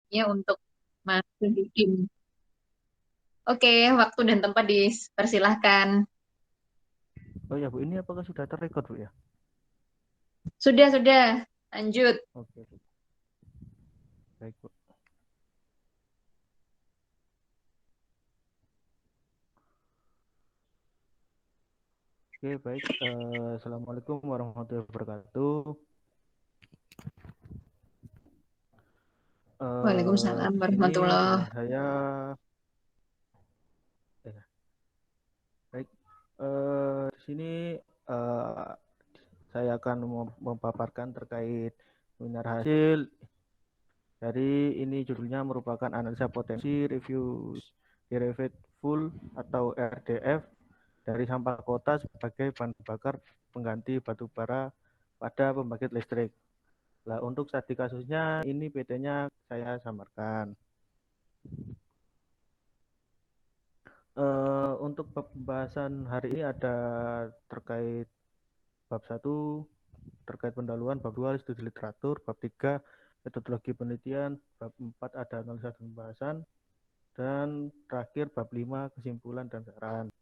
ya untuk masuk di tim. Oke, waktu dan tempat dipersilahkan. Oh ya Bu, ini apakah sudah terrekod Bu ya? Sudah, lanjut. Oke, baik Bu. Oke, baik. Assalamualaikum warahmatullahi wabarakatuh. Waalaikumsalam Di sini warahmatullah. dengan saya, eh, baik. Di sini eh, saya akan memaparkan terkait webinar hasil. Jadi ini judulnya merupakan analisa potensi review derived full atau RDF dari sampah kota sebagai bahan bakar pengganti batu bara pada pembangkit listrik. Nah, untuk studi kasusnya ini PT-nya saya samarkan. Untuk pembahasan hari ini ada terkait bab satu terkait pendahuluan, bab 2 studi literatur, bab 3 metodologi penelitian, bab 4 ada analisa dan pembahasan, dan terakhir bab 5 kesimpulan dan saran.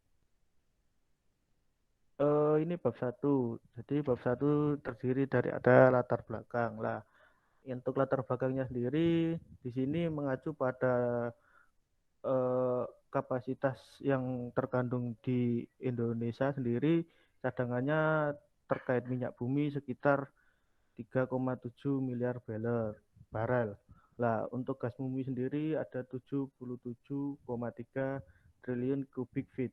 Ini bab satu. Jadi bab satu terdiri dari ada latar belakang. Lah, untuk latar belakangnya sendiri di sini mengacu pada kapasitas yang terkandung di Indonesia sendiri, cadangannya terkait minyak bumi sekitar 3,7 miliar barel. Lah, untuk gas bumi sendiri ada 77,3 triliun kubik feet.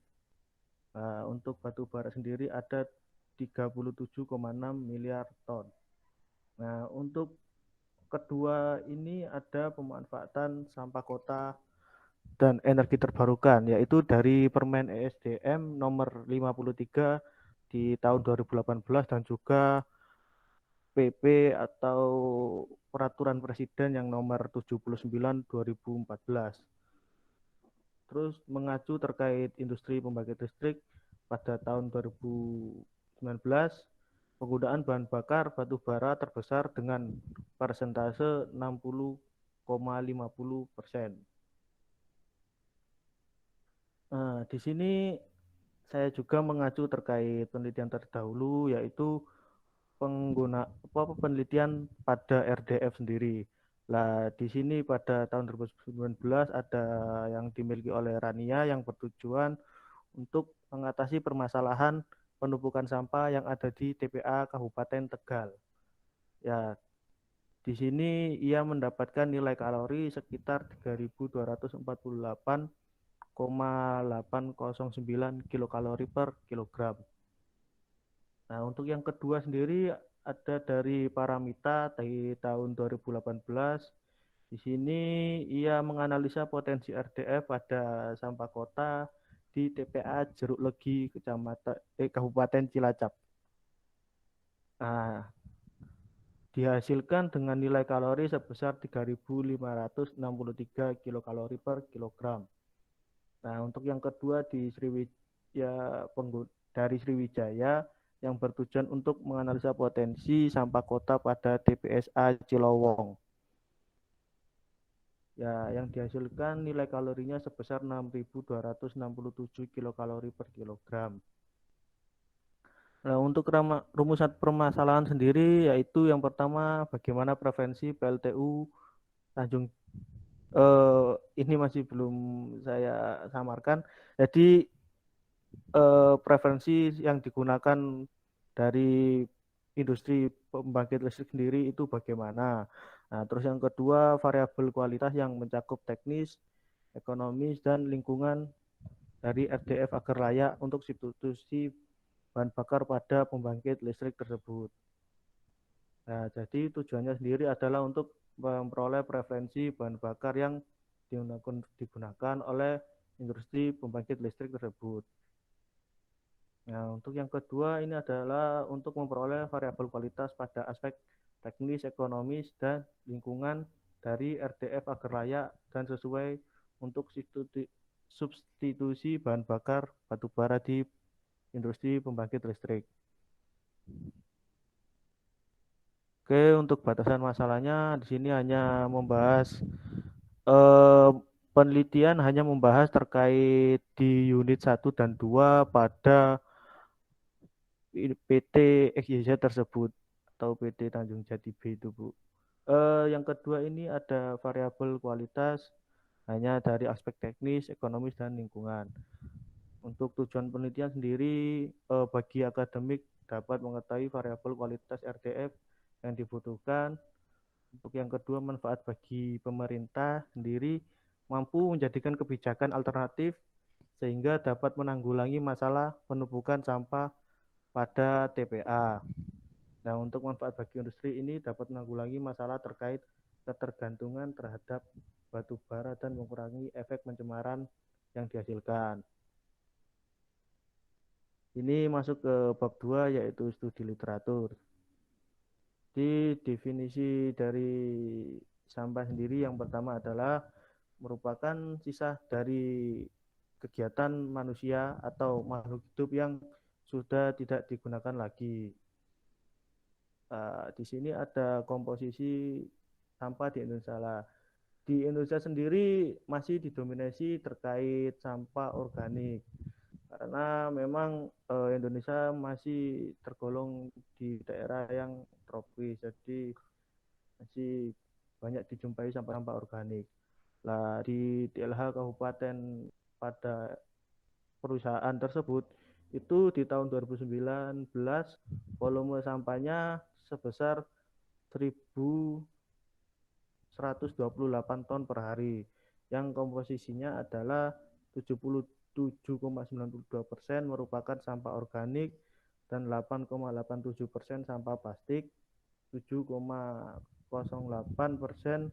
Nah, untuk batu bara sendiri ada 37,6 miliar ton. Nah, untuk kedua ini ada pemanfaatan sampah kota dan energi terbarukan, yaitu dari Permen ESDM nomor 53 di tahun 2018 dan juga PP atau Peraturan Presiden yang nomor 79 2014. Terus mengacu terkait industri pembangkit listrik pada tahun 2019, penggunaan bahan bakar batu bara terbesar dengan persentase 60,50%. Nah, di sini saya juga mengacu terkait penelitian terdahulu, yaitu penelitian pada RDF sendiri. Lah, di sini pada tahun 2019 ada yang dimiliki oleh Rania yang bertujuan untuk mengatasi permasalahan penumpukan sampah yang ada di TPA Kabupaten Tegal. Ya, di sini ia mendapatkan nilai kalori sekitar 3.248,809 kilokalori per kilogram. Nah, untuk yang kedua sendiri ada dari Paramita di tahun 2018. Di sini ia menganalisa potensi RDF pada sampah kota di TPA Jeruk Legi, Kabupaten Cilacap. Nah, dihasilkan dengan nilai kalori sebesar 3.563 kilokalori per kilogram. Nah, untuk yang kedua di Sriwijaya dari Sriwijaya yang bertujuan untuk menganalisa potensi sampah kota pada TPSA Cilowong. Ya, yang dihasilkan nilai kalorinya sebesar 6.267 kilokalori per kilogram. Nah, untuk rumusan permasalahan sendiri yaitu yang pertama bagaimana prevensi PLTU Tanjung ini masih belum saya samarkan. Jadi preferensi yang digunakan dari industri pembangkit listrik sendiri itu bagaimana. Nah, terus yang kedua variabel kualitas yang mencakup teknis, ekonomis, dan lingkungan dari RDF agar layak untuk substitusi bahan bakar pada pembangkit listrik tersebut. Nah, jadi tujuannya sendiri adalah untuk memperoleh preferensi bahan bakar yang digunakan oleh industri pembangkit listrik tersebut. Nah, untuk yang kedua ini adalah untuk memperoleh variabel kualitas pada aspek teknis, ekonomis, dan lingkungan dari RDF agar layak dan sesuai untuk substitusi bahan bakar batu bara di industri pembangkit listrik. Oke, untuk batasan masalahnya di sini hanya membahas Eh, Penelitian hanya membahas terkait di unit satu dan 2 pada PT XYZ tersebut atau PT Tanjung Jati B itu, Bu. Yang kedua ini ada variabel kualitas hanya dari aspek teknis, ekonomis, dan lingkungan. Untuk tujuan penelitian sendiri, bagi akademik dapat mengetahui variabel kualitas RDF yang dibutuhkan. Untuk yang kedua, manfaat bagi pemerintah sendiri mampu menjadikan kebijakan alternatif sehingga dapat menanggulangi masalah penumpukan sampah pada TPA. Nah, untuk manfaat bagi industri ini dapat menanggulangi masalah terkait ketergantungan terhadap batu bara dan mengurangi efek pencemaran yang dihasilkan. Ini masuk ke bab 2 yaitu studi literatur. Di definisi dari sampah sendiri yang pertama adalah merupakan sisa dari kegiatan manusia atau makhluk hidup yang sudah tidak digunakan lagi. Di sini ada komposisi sampah di Indonesia lah. Di Indonesia sendiri masih didominasi terkait sampah organik karena memang Indonesia masih tergolong di daerah yang tropis, jadi masih banyak dijumpai sampah-sampah organik. Lah di DLH Kabupaten pada perusahaan tersebut itu di tahun 2019 volume sampahnya sebesar 1.128 ton per hari yang komposisinya adalah 77,92% merupakan sampah organik dan 8,87% sampah plastik, 7,08%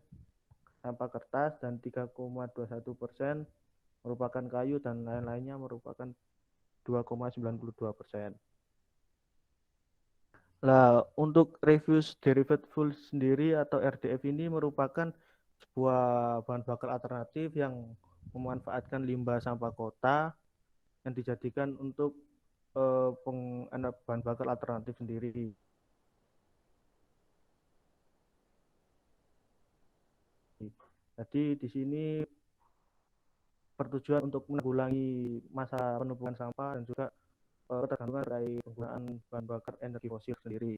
sampah kertas dan 3,21% merupakan kayu dan lain-lainnya merupakan 2,92%. Lah, untuk refuse derived fuel sendiri atau RDF ini merupakan sebuah bahan bakar alternatif yang memanfaatkan limbah sampah kota yang dijadikan untuk bahan bakar alternatif sendiri. Jadi di sini bertujuan untuk menanggulangi masa penumpukan sampah dan juga ketergantungan dari penggunaan bahan bakar energi fosil sendiri.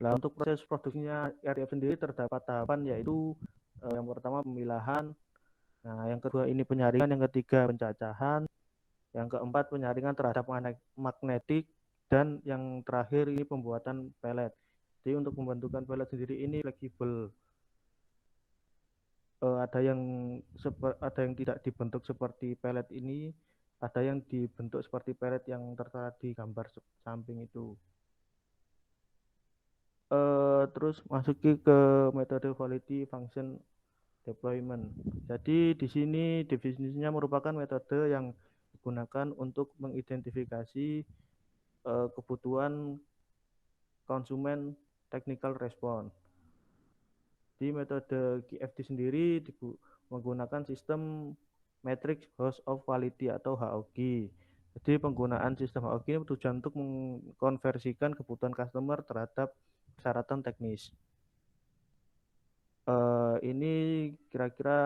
Nah, untuk proses produksinya RDF sendiri terdapat tahapan yaitu yang pertama pemilahan, nah yang kedua ini penyaringan, yang ketiga pencacahan, yang keempat penyaringan terhadap magnetik, dan yang terakhir ini pembuatan pelet. Jadi untuk pembentukan pelet sendiri ini fleksibel. Ada yang tidak dibentuk seperti pelet ini, ada yang dibentuk seperti pelet yang tertera di gambar samping itu. Terus masuki ke metode quality function deployment. Jadi di sini definisinya merupakan metode yang digunakan untuk mengidentifikasi kebutuhan konsumen technical response. Di metode QFD sendiri menggunakan sistem Matrix Host of Quality atau HOQ. Jadi penggunaan sistem HOQ ini bertujuan untuk mengkonversikan kebutuhan customer terhadap persyaratan teknis. Ini kira-kira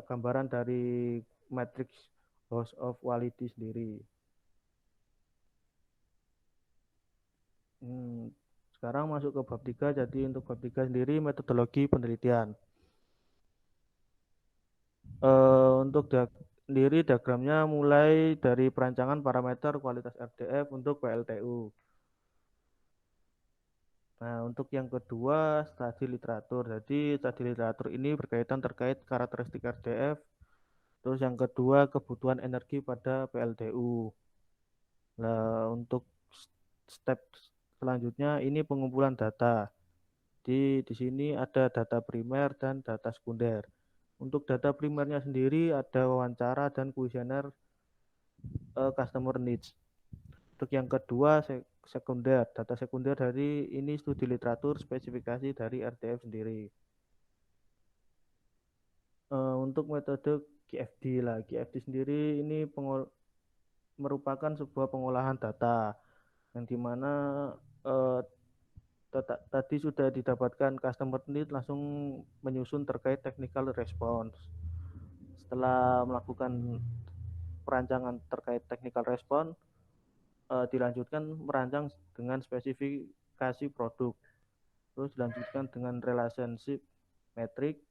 gambaran dari Matrix Host of Quality sendiri. Sekarang masuk ke bab 3. Jadi untuk bab 3 sendiri metodologi penelitian. Untuk sendiri diagramnya mulai dari perancangan parameter kualitas RDF untuk PLTU. Nah, untuk yang kedua studi literatur. Jadi studi literatur ini berkaitan terkait karakteristik RDF. Terus yang kedua kebutuhan energi pada PLTU. Nah, untuk step selanjutnya ini pengumpulan data. Di sini ada data primer dan data sekunder. Untuk data primernya sendiri ada wawancara dan kuesioner customer needs. Untuk yang kedua sekunder, data sekunder dari ini studi literatur spesifikasi dari RDF sendiri. Untuk metode QFD lah, QFD sendiri ini merupakan sebuah pengolahan data yang dimana tadi sudah didapatkan customer need, langsung menyusun terkait technical response. Setelah melakukan perancangan terkait technical response, dilanjutkan merancang dengan spesifikasi produk, terus dilanjutkan dengan relationship metric,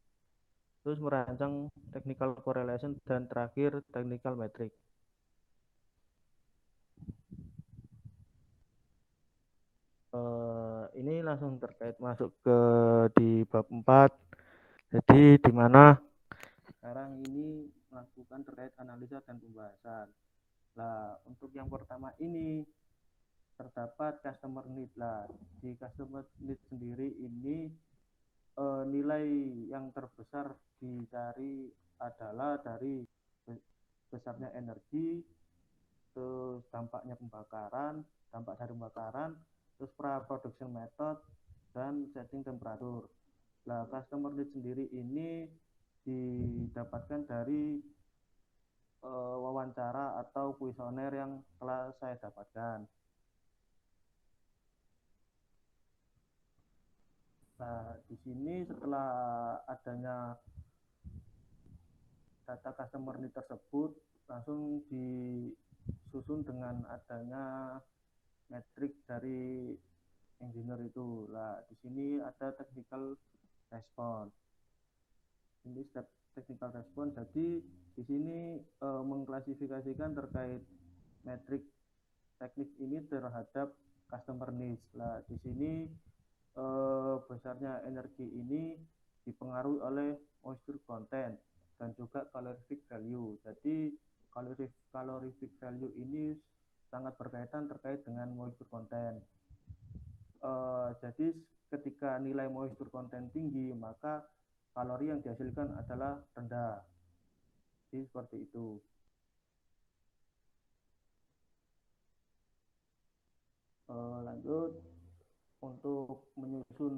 terus merancang technical correlation, dan terakhir technical metric. Ini langsung terkait masuk ke di bab 4. Jadi di mana sekarang ini melakukan terkait analisa dan pembahasan. Nah, untuk yang pertama ini terdapat customer need lah. Di customer need sendiri ini nilai yang terbesar dicari adalah dari besarnya energi, terus dampaknya pembakaran, dampak dari pembakaran, terus production method, dan setting temperatur. Nah, customer need sendiri ini didapatkan dari wawancara atau kuesioner yang telah saya dapatkan. Nah, di sini setelah adanya data customer need tersebut, langsung disusun dengan adanya metrik dari engineer itu. Nah, di sini ada technical response. Ini step technical response. Jadi di sini mengklasifikasikan terkait metrik teknik ini terhadap customer needs. Nah, di sini besarnya energi ini dipengaruhi oleh moisture content dan juga calorific value. Jadi calorific value ini sangat berkaitan terkait dengan moisture content. Jadi ketika nilai moisture content tinggi, maka kalori yang dihasilkan adalah rendah. Jadi seperti itu. Lanjut untuk menyusun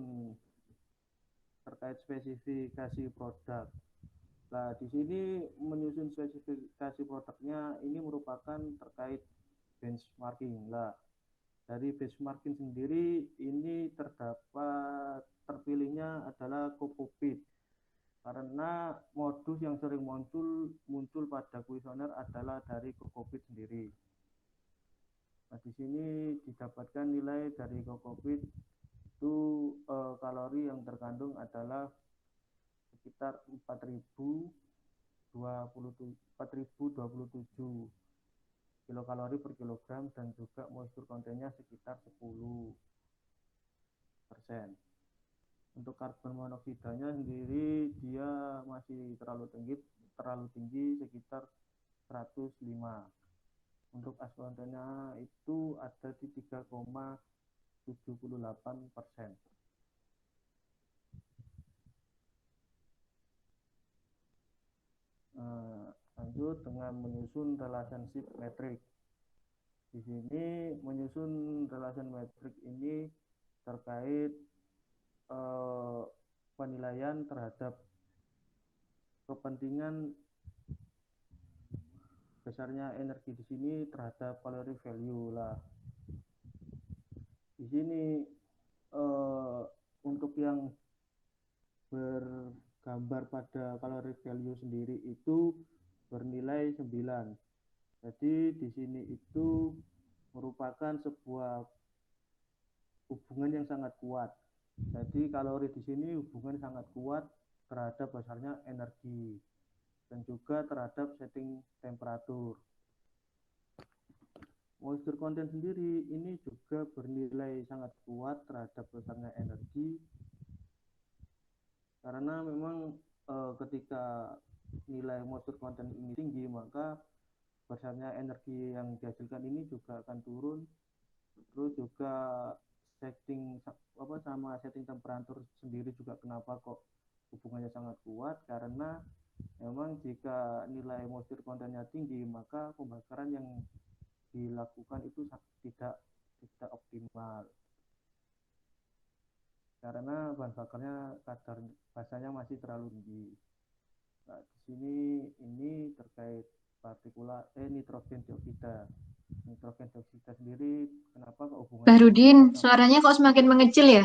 terkait spesifikasi produk. Nah, di sini menyusun spesifikasi produknya ini merupakan terkait benchmarking. Nah, dari benchmarking sendiri ini terpilihnya adalah kokopit, karena modus yang sering muncul pada kuesioner adalah dari kokopit sendiri. Nah, di sini didapatkan nilai dari kokopit itu kalori yang terkandung adalah sekitar 4.027 kilokalori per kilogram, dan juga moisture content-nya sekitar 10%. Untuk karbon monoksidanya sendiri dia masih terlalu tinggi sekitar 105. Untuk as content-nya itu ada di 3,78%. Lanjut dengan menyusun relationship metric. Di sini menyusun relation metric ini terkait penilaian terhadap kepentingan besarnya energi di sini terhadap caloric value lah. Di sini untuk yang bergambar pada caloric value sendiri itu bernilai 9. Jadi di sini itu merupakan sebuah hubungan yang sangat kuat. Jadi kalori di sini hubungan sangat kuat terhadap besarnya energi dan juga terhadap setting temperatur. Moisture content sendiri ini juga bernilai sangat kuat terhadap besarnya energi, karena memang ketika nilai moisture content ini tinggi, maka besarnya energi yang dihasilkan ini juga akan turun. Terus juga setting temperatur sendiri juga kenapa kok hubungannya sangat kuat, karena memang jika nilai moisture content-nya tinggi, maka pembakaran yang dilakukan itu tidak optimal, karena bahan bakarnya kadar basanya masih terlalu tinggi. Nah, di sini ini terkait nitrogen dioksida. Nitrogen dioksida sendiri, kenapa kok hubungannya sangat Bahrudin, kuat sama... suaranya kok semakin mengecil ya?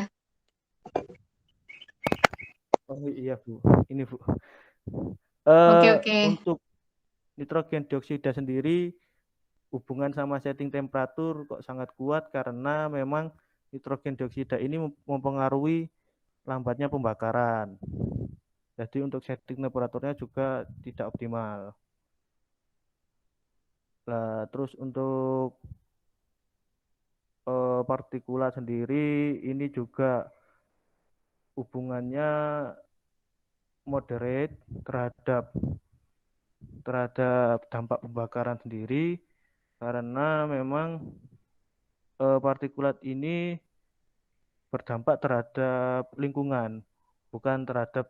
Oh iya Bu, ini Bu. Oke, oke. Untuk nitrogen dioksida sendiri hubungan sama setting temperatur kok sangat kuat karena memang nitrogen dioksida ini mempengaruhi lambatnya pembakaran. Jadi untuk setting temperaturnya juga tidak optimal. Nah, terus untuk partikulat sendiri ini juga hubungannya moderate terhadap terhadap dampak pembakaran sendiri karena memang partikulat ini berdampak terhadap lingkungan, bukan terhadap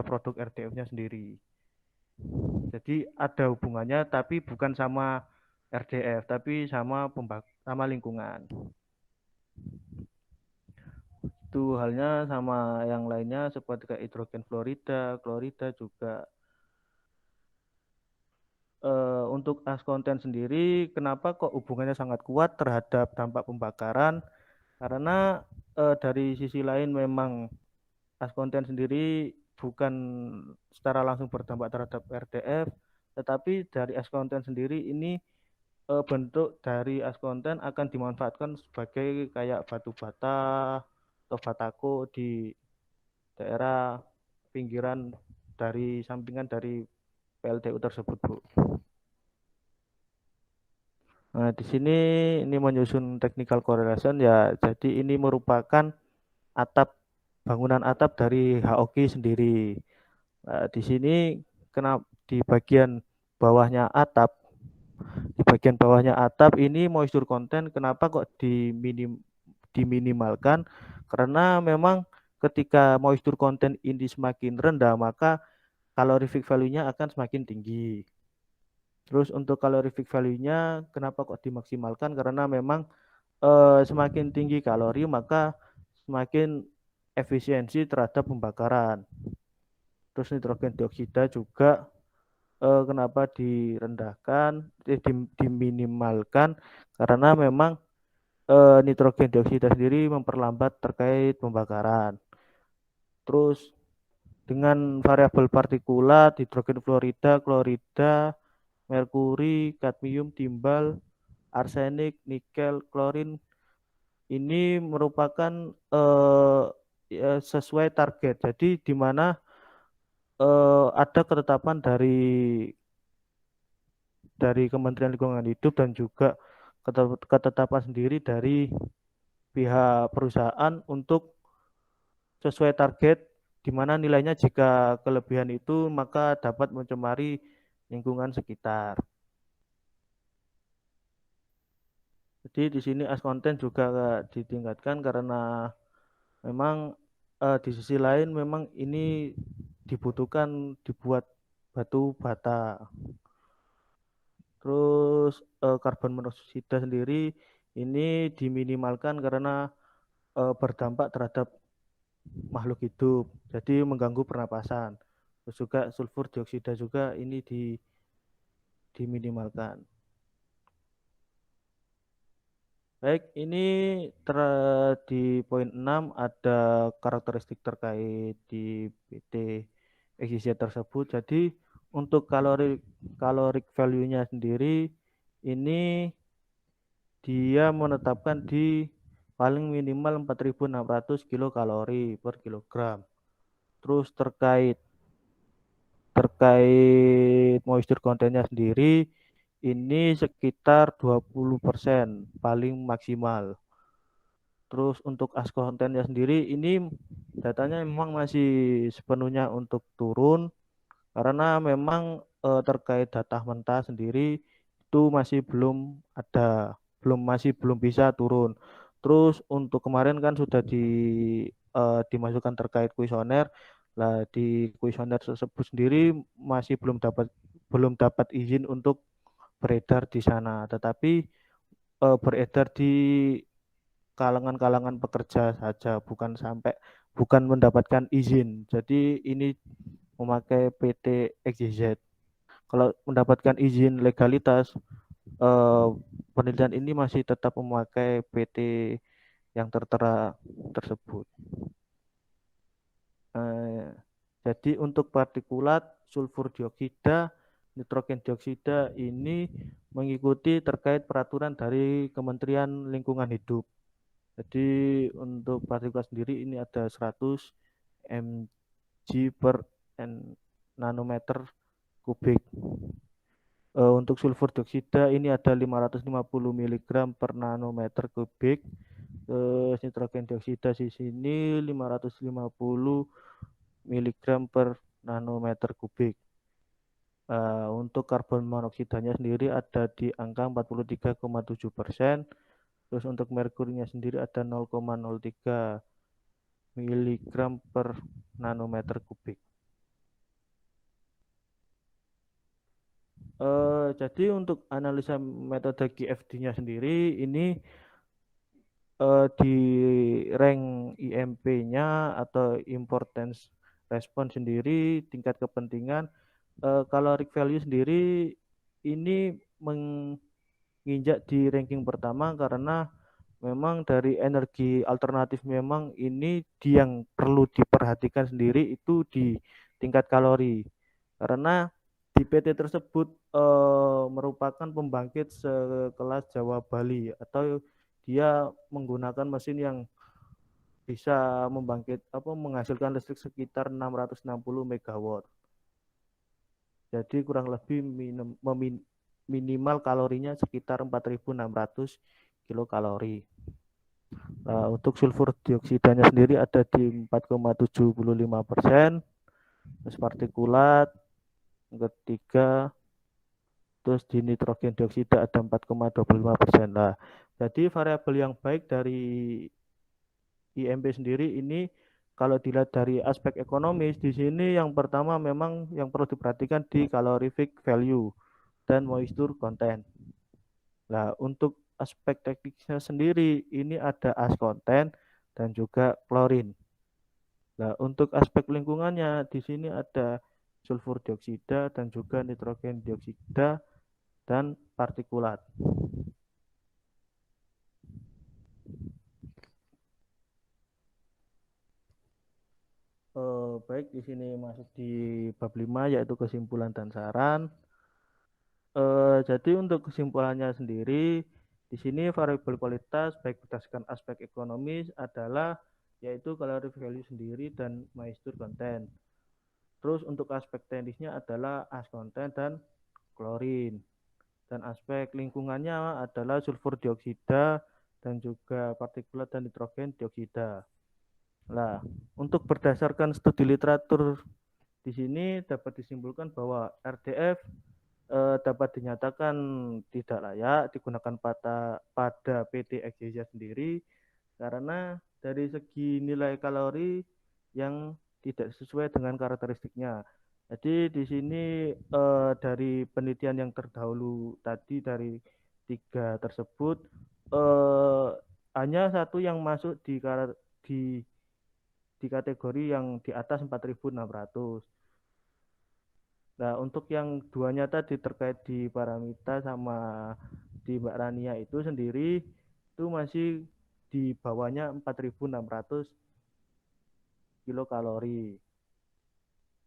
produk RDF-nya sendiri. Jadi ada hubungannya tapi bukan sama RDF, tapi sama lingkungan. Itu halnya sama yang lainnya seperti kayak hidrogen fluorida, klorida juga. Untuk as konten sendiri, kenapa kok hubungannya sangat kuat terhadap dampak pembakaran? Karena dari sisi lain memang as konten sendiri bukan secara langsung berdampak terhadap RDF, tetapi dari as konten sendiri ini bentuk dari as konten akan dimanfaatkan sebagai kayak batu bata atau batako di daerah pinggiran dari sampingan dari PLTU tersebut, Bu. Nah, di sini ini menyusun technical correlation ya. Jadi ini merupakan atap bangunan atap dari HOK sendiri. Nah, di sini kena di bagian bawahnya atap, di bagian bawahnya atap ini moisture content kenapa kok diminimalkan? Karena memang ketika moisture content ini semakin rendah, maka calorific value-nya akan semakin tinggi. Terus untuk calorific value-nya kenapa kok dimaksimalkan? Karena memang semakin tinggi kalori maka semakin efisiensi terhadap pembakaran. Terus nitrogen dioksida juga kenapa direndahkan, diminimalkan karena memang nitrogen dioksida sendiri memperlambat terkait pembakaran. Terus dengan variabel partikulat, hidrogen fluorida, klorida, merkuri, kadmium, timbal, arsenik, nikel, klorin ini merupakan sesuai target. Jadi di mana ada ketetapan dari Kementerian Lingkungan Hidup dan juga ketetapan sendiri dari pihak perusahaan untuk sesuai target di mana nilainya jika kelebihan itu maka dapat mencemari lingkungan sekitar. Jadi di sini as konten juga ditingkatkan karena memang di sisi lain memang ini dibutuhkan dibuat batu bata. Terus karbon monoksida sendiri ini diminimalkan karena berdampak terhadap makhluk hidup, jadi mengganggu pernapasan. Terus juga sulfur dioksida juga ini diminimalkan. Baik, ini di poin 6 ada karakteristik terkait di PT XYZ tersebut. Jadi untuk caloric value-nya sendiri ini dia menetapkan di paling minimal 4.600 kilokalori per kilogram. Terus terkait terkait moisture content-nya sendiri ini sekitar 20% paling maksimal. Terus untuk as kontennya sendiri ini datanya memang masih sepenuhnya untuk turun karena memang terkait data mentah sendiri itu masih belum ada, masih belum bisa turun. Terus untuk kemarin kan sudah dimasukkan terkait kuesioner. Lah di kuesioner tersebut sendiri masih belum dapat izin untuk beredar di sana, tetapi beredar di kalangan-kalangan pekerja saja, bukan mendapatkan izin. Jadi ini memakai PT XYZ. Kalau mendapatkan izin legalitas, eh, penelitian ini masih tetap memakai PT yang tertera tersebut. Eh, jadi untuk partikulat sulfur dioksida, nitrogen dioksida ini mengikuti terkait peraturan dari Kementerian Lingkungan Hidup. Jadi untuk partikulat sendiri ini ada 100 mg per nanometer kubik. Untuk sulfur dioksida ini ada 550 miligram per nanometer kubik. Nitrogen dioksida di sini 550 miligram per nanometer kubik. Untuk karbon monoksidanya sendiri ada di angka 43,7%. Terus untuk merkurinya sendiri ada 0,03 miligram per nanometer kubik. Jadi untuk analisa metode GFD-nya sendiri ini di rank IMP-nya atau importance response sendiri tingkat kepentingan caloric value sendiri ini menginjak di ranking pertama karena memang dari energi alternatif memang ini yang perlu diperhatikan sendiri itu di tingkat kalori karena di PT tersebut merupakan pembangkit sekelas Jawa Bali atau dia menggunakan mesin yang bisa menghasilkan listrik sekitar 660 megawatt. Jadi kurang lebih minimal kalorinya sekitar 4.600 kilokalori. Nah, untuk sulfur dioksidanya sendiri ada di 4,75%, terus partikulat ketiga, terus di nitrogen dioksida ada 4,25%. Nah, jadi variabel yang baik dari IMP sendiri ini kalau dilihat dari aspek ekonomis di sini yang pertama memang yang perlu diperhatikan di calorific value dan moisture content. Nah, untuk aspek teknisnya sendiri ini ada as content dan juga klorin. Nah, untuk aspek lingkungannya di sini ada sulfur dioksida dan juga nitrogen dioksida dan partikulat. Baik, di sini masuk di bab 5 yaitu kesimpulan dan saran. Jadi untuk kesimpulannya sendiri, di sini variabel kualitas baik berdasarkan aspek ekonomis adalah yaitu calorific value sendiri dan moisture content. Terus untuk aspek teknisnya adalah as content dan klorin. Dan aspek lingkungannya adalah sulfur dioksida dan juga partikulat dan nitrogen dioksida. Nah, untuk berdasarkan studi literatur di sini dapat disimpulkan bahwa RDF dapat dinyatakan tidak layak digunakan pada PT XYZ sendiri karena dari segi nilai kalori yang tidak sesuai dengan karakteristiknya. Jadi di sini dari penelitian yang terdahulu tadi dari tiga tersebut eh, hanya satu yang masuk di, di kategori yang di atas 4.600. Nah, untuk yang duanya tadi terkait di Paramita sama di Mbak Rania itu sendiri itu masih di bawahnya 4.600 kilokalori.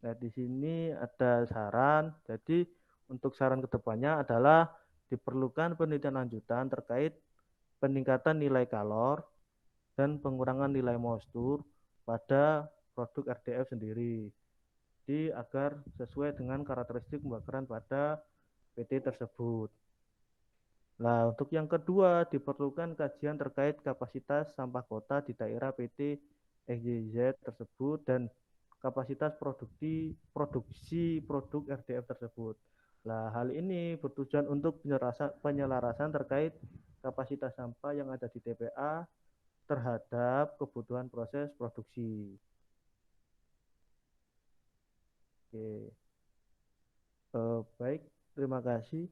Nah, di sini ada saran. Jadi, untuk saran kedepannya adalah diperlukan penelitian lanjutan terkait peningkatan nilai kalor dan pengurangan nilai moisture pada produk RDF sendiri. Jadi, agar sesuai dengan karakteristik pembakaran pada PT tersebut. Nah, untuk yang kedua, diperlukan kajian terkait kapasitas sampah kota di daerah PT XYZ tersebut dan kapasitas produksi produk RDF tersebut. Nah, hal ini bertujuan untuk penyelarasan terkait kapasitas sampah yang ada di TPA terhadap kebutuhan proses produksi. Oke. Baik, terima kasih.